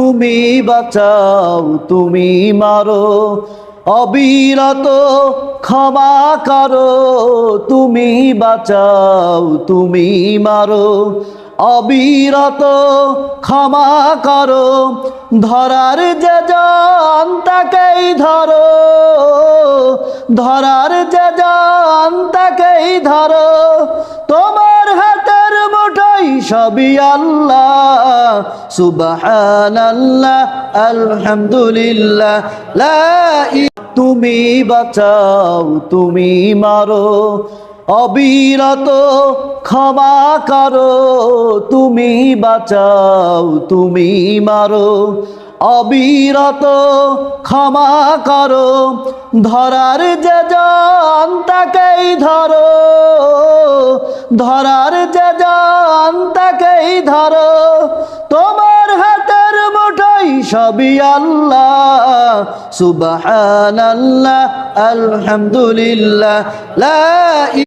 তুমি বাঁচাও তুমি মারো, অবিরত ক্ষমা করো, তুমি বাঁচাও তুমি মারো, অবিরত ক্ষমা করো, ধরার যে জন তাকেই ধরো, ধরার যে জন তাকেই ধরো, তোমার হাতের মুঠোয় সবই আল্লাহ, সুবহানাল্লাহ আলহামদুলিল্লাহ লা তুমি বাঁচাও তুমি মারো, অবিরত ক্ষমা করো, তুমি বাঁচাও তুমি মারো, অবিরত ক্ষমা করো, ধরার যে জন তাকেই ধরো, ধরার যে জন তাকেই ধরো, তোমার হাতের মুঠোয় সবই আল্লাহ, সুবহানাল্লাহ আলহামদুলিল্লাহ লা